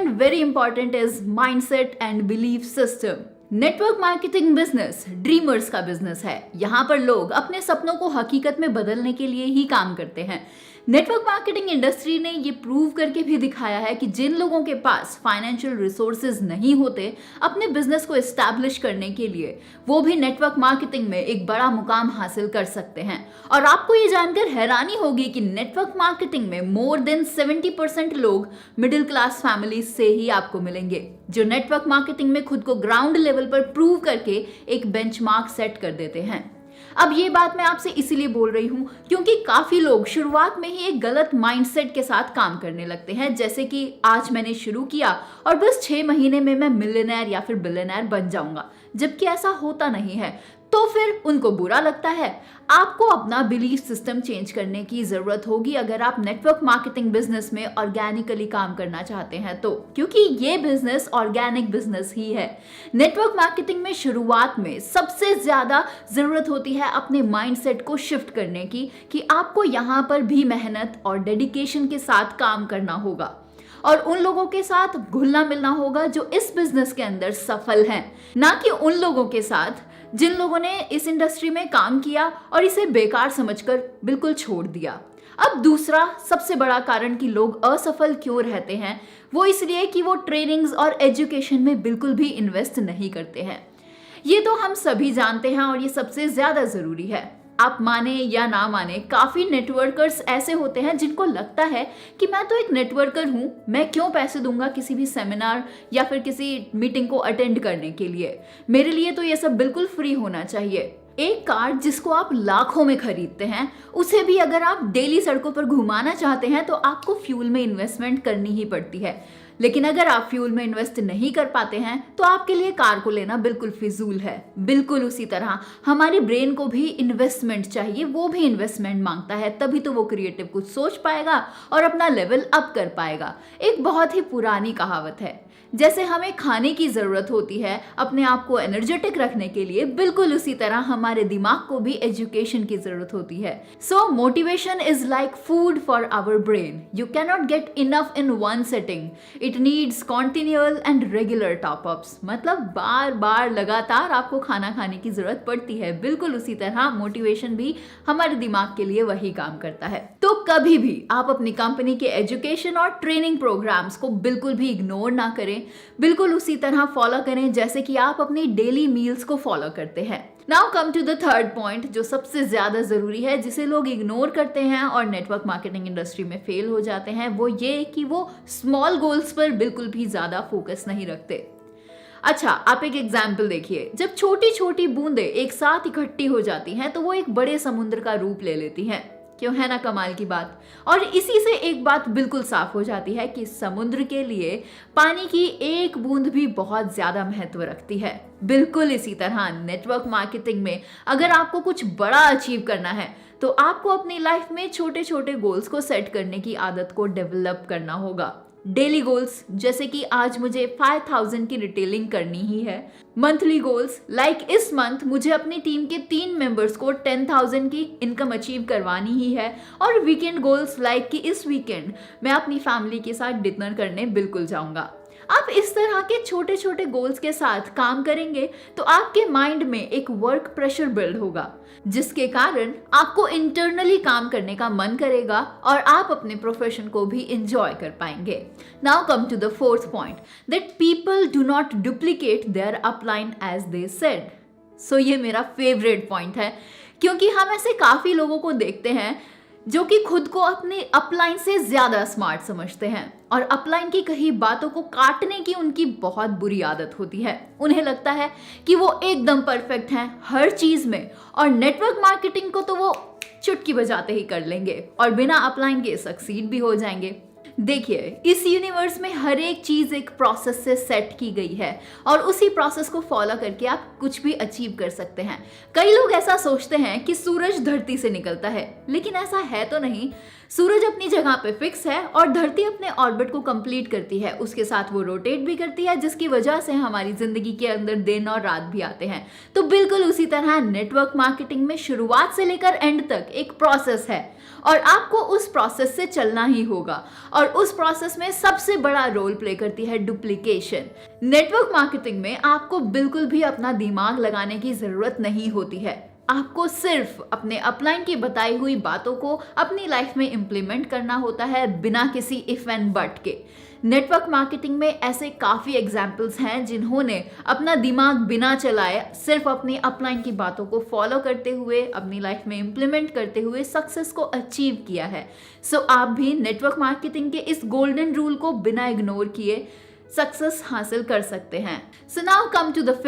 and very important is mindset and belief system. Network marketing business dreamers का business है। यहाँ पर लोग अपने सपनों को हकीकत में बदलने के लिए ही काम करते हैं। नेटवर्क मार्केटिंग इंडस्ट्री ने ये प्रूव करके भी दिखाया है कि जिन लोगों के पास फाइनेंशियल रिसोर्सेज नहीं होते अपने बिजनेस को एस्टैब्लिश करने के लिए, वो भी नेटवर्क मार्केटिंग में एक बड़ा मुकाम हासिल कर सकते हैं। और आपको ये जानकर हैरानी होगी कि नेटवर्क मार्केटिंग में मोर देन 70% लोग मिडिल क्लास फैमिली से ही आपको मिलेंगे, जो नेटवर्क मार्केटिंग में खुद को ग्राउंड लेवल पर प्रूव करके एक बेंचमार्क सेट कर देते हैं। अब ये बात मैं आपसे इसीलिए बोल रही हूँ क्योंकि काफी लोग शुरुआत में ही एक गलत माइंडसेट के साथ काम करने लगते हैं, जैसे कि आज मैंने शुरू किया और बस 6 महीने में मैं मिलियनेयर या फिर बिलियनेयर बन जाऊंगा, जबकि ऐसा होता नहीं है। तो फिर उनको बुरा लगता है। आपको अपना बिलीफ सिस्टम चेंज करने की जरूरत होगी अगर आप नेटवर्क मार्केटिंग बिजनेस में ऑर्गेनिकली काम करना चाहते हैं तो, क्योंकि ये बिजनेस ऑर्गेनिक बिजनेस ही है। नेटवर्क मार्केटिंग में शुरुआत में सबसे ज्यादा जरूरत होती है अपने माइंडसेट को शिफ्ट करने की, कि आपको यहाँ पर भी मेहनत और डेडिकेशन के साथ काम करना होगा और उन लोगों के साथ घुलना मिलना होगा जो इस बिजनेस के अंदर सफल हैं, ना कि उन लोगों के साथ जिन लोगों ने इस इंडस्ट्री में काम किया और इसे बेकार समझकर बिल्कुल छोड़ दिया। अब दूसरा सबसे बड़ा कारण कि लोग असफल क्यों रहते हैं, वो इसलिए कि वो ट्रेनिंग्स और एजुकेशन में बिल्कुल भी इन्वेस्ट नहीं करते हैं। ये तो हम सभी जानते हैं और ये सबसे ज्यादा जरूरी है। आप माने या ना माने, काफी नेटवर्कर्स ऐसे होते हैं जिनको लगता है कि मैं तो एक नेटवर्कर हूं, मैं क्यों पैसे दूंगा किसी भी सेमिनार या फिर किसी मीटिंग को अटेंड करने के लिए, मेरे लिए तो ये सब बिल्कुल फ्री होना चाहिए। एक कार जिसको आप लाखों में खरीदते हैं, उसे भी अगर आप डेली सड़कों पर घुमाना चाहते हैं तो आपको फ्यूल में इन्वेस्टमेंट करनी ही पड़ती है। लेकिन अगर आप फ्यूल में इन्वेस्ट नहीं कर पाते हैं तो आपके लिए कार को लेना बिल्कुल फिजूल है। बिल्कुल उसी तरह हमारे ब्रेन को भी इन्वेस्टमेंट चाहिए, वो भी इन्वेस्टमेंट मांगता है, तभी तो वो क्रिएटिव कुछ सोच पाएगा और अपना लेवल अप कर पाएगा। एक बहुत ही पुरानी कहावत है, जैसे हमें खाने की जरूरत होती है अपने आप को एनर्जेटिक रखने के लिए, बिल्कुल उसी तरह हमारे दिमाग को भी एजुकेशन की जरूरत होती है। So motivation is like food for our brain, you can not get enough in one setting, it needs continual and regular top ups. मतलब बार बार लगातार आपको खाना खाने की जरूरत पड़ती है। बिल्कुल उसी तरह मोटिवेशन भी हमारे दिमाग के लिए वही काम करता है। तो कभी भी आप अपनी कंपनी के एजुकेशन और ट्रेनिंग प्रोग्राम्स को बिल्कुल भी इग्नोर ना करें, बिल्कुल उसी तरह फॉलो करें जैसे कि आप अपनी डेली मील्स को फॉलो करते हैं। Now come to the third point, जो सबसे ज्यादा जरूरी है, जिसे लोग इग्नोर करते हैं और नेटवर्क मार्केटिंग इंडस्ट्री में फेल हो जाते हैं, वो ये कि वो स्मॉल गोल्स पर बिल्कुल भी ज्यादा फोकस नहीं रखते। अच्छा, आप एक एग्जाम्पल देखिए, जब छोटी छोटी बूंदें एक साथ इकट्ठी हो जाती हैं तो वो एक बड़े समुद्र का रूप ले लेती हैं। क्यों, है ना कमाल की बात। और इसी से एक बात बिल्कुल साफ हो जाती है कि समुद्र के लिए पानी की एक बूंद भी बहुत ज्यादा महत्व रखती है। बिल्कुल इसी तरह नेटवर्क मार्केटिंग में अगर आपको कुछ बड़ा अचीव करना है तो आपको अपनी लाइफ में छोटे छोटे गोल्स को सेट करने की आदत को डेवलप करना होगा। डेली गोल्स, जैसे कि आज मुझे 5000 की रिटेलिंग करनी ही है। मंथली गोल्स, लाइक इस मंथ मुझे अपनी टीम के 3 मेंबर्स को 10,000 की इनकम अचीव करवानी ही है। और वीकेंड गोल्स, लाइक कि इस वीकेंड मैं अपनी फैमिली के साथ डिनर करने बिल्कुल जाऊंगा। आप इस तरह के छोटे छोटे गोल्स के साथ काम करेंगे तो आपके माइंड में एक वर्क प्रेशर बिल्ड होगा, जिसके कारण आपको इंटरनली काम करने का मन करेगा और आप अपने प्रोफेशन को भी एंजॉय कर पाएंगे। Now come to the fourth point, that people do not duplicate their upline as they said. So ये मेरा फेवरेट पॉइंट है, क्योंकि हम ऐसे काफी लोगों को देखते हैं जो कि खुद को अपने अपलाइन से ज्यादा स्मार्ट समझते हैं और अपलाइन की कही बातों को काटने की उनकी बहुत बुरी आदत होती है। उन्हें लगता है कि वो एकदम परफेक्ट हैं हर चीज में और नेटवर्क मार्केटिंग को तो वो चुटकी बजाते ही कर लेंगे और बिना अपलाइन के सक्सीड भी हो जाएंगे। देखिए, इस यूनिवर्स में हर एक चीज एक प्रोसेस से सेट की गई है और उसी प्रोसेस को फॉलो करके आप कुछ भी अचीव कर सकते हैं। कई लोग ऐसा सोचते हैं कि सूरज धरती से निकलता है, लेकिन ऐसा है तो नहीं। सूरज अपनी जगह पे फिक्स है और धरती अपने ऑर्बिट को कंप्लीट करती है, उसके साथ वो रोटेट भी करती है, जिसकी वजह से हमारी जिंदगी के अंदर दिन और रात भी आते हैं। तो बिल्कुल उसी तरह नेटवर्क मार्केटिंग में शुरुआत से लेकर एंड तक एक प्रोसेस है और आपको उस प्रोसेस से चलना ही होगा। और उस प्रोसेस में सबसे बड़ा रोल प्ले करती है डुप्लीकेशन। नेटवर्क मार्केटिंग में आपको बिल्कुल भी अपना दिमाग लगाने की जरूरत नहीं होती है। आपको सिर्फ अपने अपलाइन की बताई हुई बातों को अपनी लाइफ में इम्प्लीमेंट करना होता है, बिना किसी इफ एंड बट के। नेटवर्क मार्केटिंग में ऐसे काफ़ी एग्जाम्पल्स हैं जिन्होंने अपना दिमाग बिना चलाए सिर्फ अपनी अपलाइन की बातों को फॉलो करते हुए अपनी लाइफ में इम्प्लीमेंट करते हुए सक्सेस को अचीव किया है। सो आप भी नेटवर्क मार्केटिंग के इस गोल्डन रूल को बिना इग्नोर किए सक्सेस हासिल कर सकते हैं। So now come to the